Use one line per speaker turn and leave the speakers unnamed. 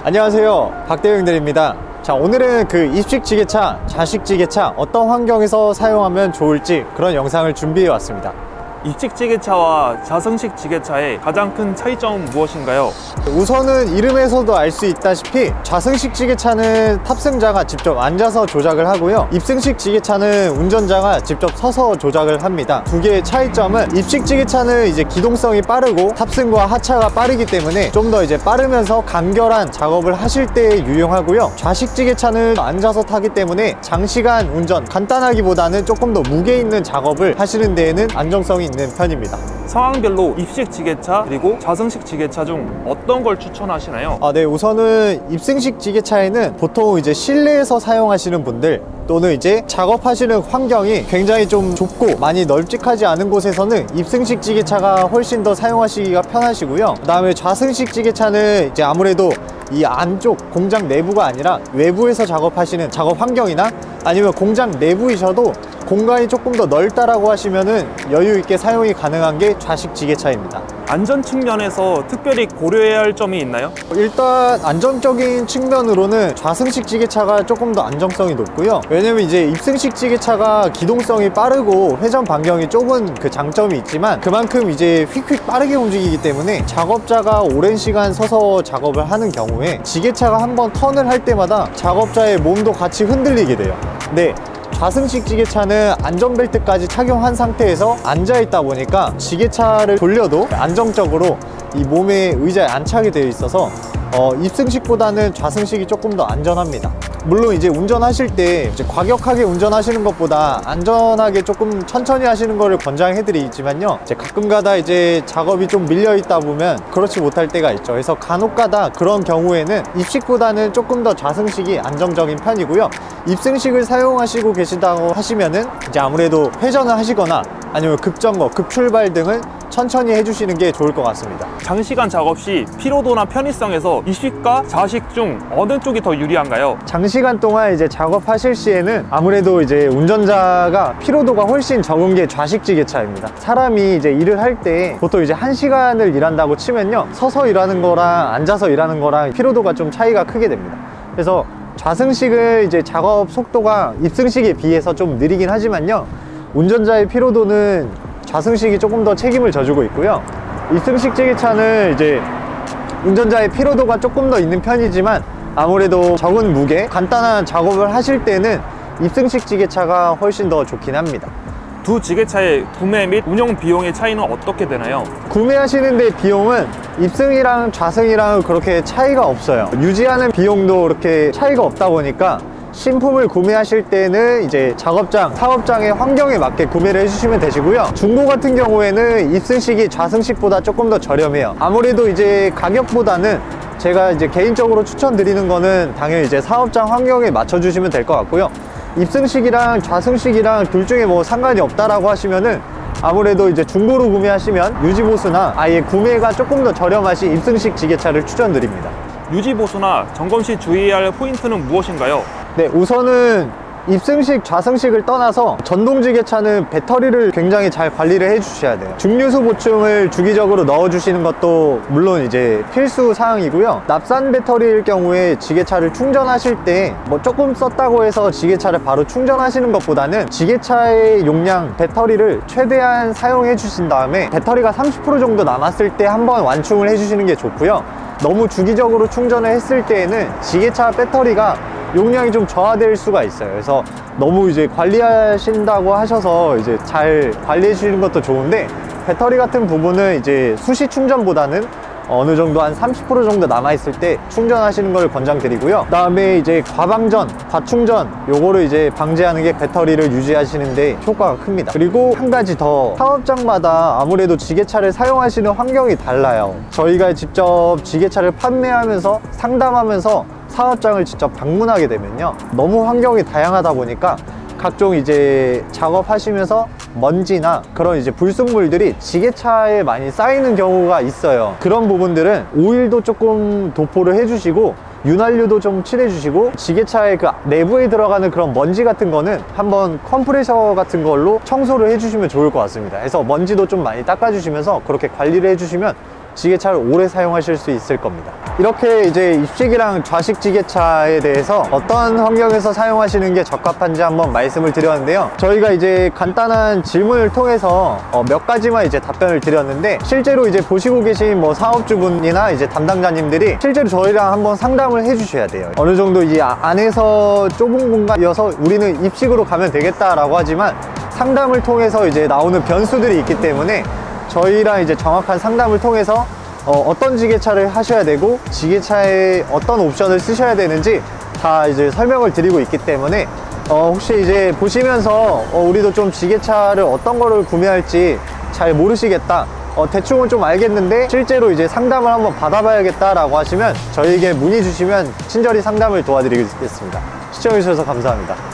안녕하세요, 박대영들입니다. 자, 오늘은 그 입식지게차, 자식지게차 어떤 환경에서 사용하면 좋을지 그런 영상을 준비해 왔습니다.
입식지게차와 자성식 지게차의 가장 큰 차이점은 무엇인가요?
우선은 이름에서도 알 수 있다시피 자성식 지게차는 탑승자가 직접 앉아서 조작을 하고요, 입승식 지게차는 운전자가 직접 서서 조작을 합니다. 두 개의 차이점은 입식 지게차는 이제 기동성이 빠르고 탑승과 하차가 빠르기 때문에 좀 더 이제 빠르면서 간결한 작업을 하실 때 유용하고요, 좌식 지게차는 앉아서 타기 때문에 장시간 운전, 간단하기보다는 조금 더 무게 있는 작업을 하시는 데에는 안정성이 있는 편입니다.
상황별로 입식 지게차 그리고 자성식 지게차 중 어떤 걸 추천하시나요?
네, 우선은 입승식 지게차에는 보통 이제 실내에서 사용하시는 분들 또는 이제 작업하시는 환경이 굉장히 좀 좁고 많이 널찍하지 않은 곳에서는 입승식 지게차가 훨씬 더 사용하시기가 편하시고요, 그 다음에 좌승식 지게차는 이제 아무래도 이 안쪽 공장 내부가 아니라 외부에서 작업하시는 작업 환경이나 아니면 공장 내부이셔도 공간이 조금 더 넓다라고 하시면은 여유 있게 사용이 가능한 게 좌식 지게차입니다.
안전 측면에서 특별히 고려해야 할 점이 있나요?
일단 안전적인 측면으로는 좌승식 지게차가 조금 더 안정성이 높고요, 왜냐면 이제 입승식 지게차가 기동성이 빠르고 회전 반경이 좁은 그 장점이 있지만 그만큼 이제 휙휙 빠르게 움직이기 때문에 작업자가 오랜 시간 서서 작업을 하는 경우에 지게차가 한번 턴을 할 때마다 작업자의 몸도 같이 흔들리게 돼요. 네, 좌승식 지게차는 안전벨트까지 착용한 상태에서 앉아있다 보니까 지게차를 돌려도 안정적으로 이 몸에 의자에 안착이 되어 있어서 입승식보다는 좌승식이 조금 더 안전합니다. 물론 이제 운전하실 때 이제 과격하게 운전하시는 것보다 안전하게 조금 천천히 하시는 거를 권장해 드리지만요, 이제 가끔가다 이제 작업이 좀 밀려 있다 보면 그렇지 못할 때가 있죠. 그래서 간혹가다 그런 경우에는 입식보다는 조금 더 좌승식이 안정적인 편이고요, 입승식을 사용하시고 계시다고 하시면은 이제 아무래도 회전을 하시거나 아니면 급정거, 급출발 등을 천천히 해주시는 게 좋을 것 같습니다.
장시간 작업 시 피로도나 편의성에서 입식과 자식 중 어느 쪽이 더 유리한가요?
장시간 동안 이제 작업하실 시에는 아무래도 이제 운전자가 피로도가 훨씬 적은 게 좌식 지게차입니다. 사람이 이제 일을 할 때 보통 이제 1시간을 일한다고 치면요, 서서 일하는 거랑 앉아서 일하는 거랑 피로도가 좀 차이가 크게 됩니다. 그래서 좌승식을 이제 작업 속도가 입승식에 비해서 좀 느리긴 하지만요, 운전자의 피로도는 좌승식이 조금 더 책임을 져주고 있고요, 입승식 지게차는 이제 운전자의 피로도가 조금 더 있는 편이지만 아무래도 적은 무게, 간단한 작업을 하실 때는 입승식 지게차가 훨씬 더 좋긴 합니다.
두 지게차의 구매 및 운영 비용의 차이는 어떻게 되나요?
구매하시는데 비용은 입승이랑 좌승이랑 그렇게 차이가 없어요. 유지하는 비용도 그렇게 차이가 없다 보니까 신품을 구매하실 때는 이제 작업장, 사업장의 환경에 맞게 구매를 해주시면 되시고요, 중고 같은 경우에는 입승식이 좌승식보다 조금 더 저렴해요. 아무래도 이제 가격보다는 제가 이제 개인적으로 추천드리는 거는 당연히 이제 사업장 환경에 맞춰주시면 될 것 같고요, 입승식이랑 좌승식이랑 둘 중에 뭐 상관이 없다라고 하시면은 아무래도 이제 중고로 구매하시면 유지보수나 아예 구매가 조금 더 저렴하신 입승식 지게차를 추천드립니다.
유지보수나 점검 시 주의해야 할 포인트는 무엇인가요?
네, 우선은 입승식, 좌승식을 떠나서 전동지게차는 배터리를 굉장히 잘 관리를 해 주셔야 돼요. 중류수 보충을 주기적으로 넣어 주시는 것도 물론 이제 필수 사항이고요, 납산 배터리일 경우에 지게차를 충전하실 때 뭐 조금 썼다고 해서 지게차를 바로 충전하시는 것보다는 지게차의 용량, 배터리를 최대한 사용해 주신 다음에 배터리가 30% 정도 남았을 때 한번 완충을 해 주시는 게 좋고요, 너무 주기적으로 충전을 했을 때에는 지게차 배터리가 용량이 좀 저하될 수가 있어요. 그래서 너무 이제 관리하신다고 하셔서 이제 잘 관리해 주시는 것도 좋은데, 배터리 같은 부분은 이제 수시 충전보다는 어느 정도 한 30% 정도 남아있을 때 충전하시는 걸 권장드리고요, 그 다음에 이제 과방전, 과충전 요거를 이제 방지하는 게 배터리를 유지하시는데 효과가 큽니다. 그리고 한 가지 더, 사업장마다 아무래도 지게차를 사용하시는 환경이 달라요. 저희가 직접 지게차를 판매하면서 상담하면서 사업장을 직접 방문하게 되면요, 너무 환경이 다양하다 보니까 각종 이제 작업하시면서 먼지나 그런 이제 불순물들이 지게차에 많이 쌓이는 경우가 있어요. 그런 부분들은 오일도 조금 도포를 해주시고 윤활유도 좀 칠해주시고, 지게차의 그 내부에 들어가는 그런 먼지 같은 거는 한번 컴프레셔 같은 걸로 청소를 해주시면 좋을 것 같습니다. 그래서 먼지도 좀 많이 닦아주시면서 그렇게 관리를 해주시면 지게차를 오래 사용하실 수 있을 겁니다. 이렇게 이제 입식이랑 좌식 지게차에 대해서 어떤 환경에서 사용하시는 게 적합한지 한번 말씀을 드렸는데요. 저희가 이제 간단한 질문을 통해서 몇 가지만 이제 답변을 드렸는데, 실제로 이제 보시고 계신 뭐 사업주분이나 이제 담당자님들이 실제로 저희랑 한번 상담을 해 주셔야 돼요. 어느 정도 이 안에서 좁은 공간이어서 우리는 입식으로 가면 되겠다라고 하지만, 상담을 통해서 이제 나오는 변수들이 있기 때문에 저희랑 이제 정확한 상담을 통해서 어떤 지게차를 하셔야 되고 지게차에 어떤 옵션을 쓰셔야 되는지 다 이제 설명을 드리고 있기 때문에 혹시 이제 보시면서 우리도 좀 지게차를 어떤 거를 구매할지 잘 모르시겠다, 대충은 좀 알겠는데 실제로 이제 상담을 한번 받아봐야겠다 라고 하시면 저희에게 문의 주시면 친절히 상담을 도와드리겠습니다. 시청해주셔서 감사합니다.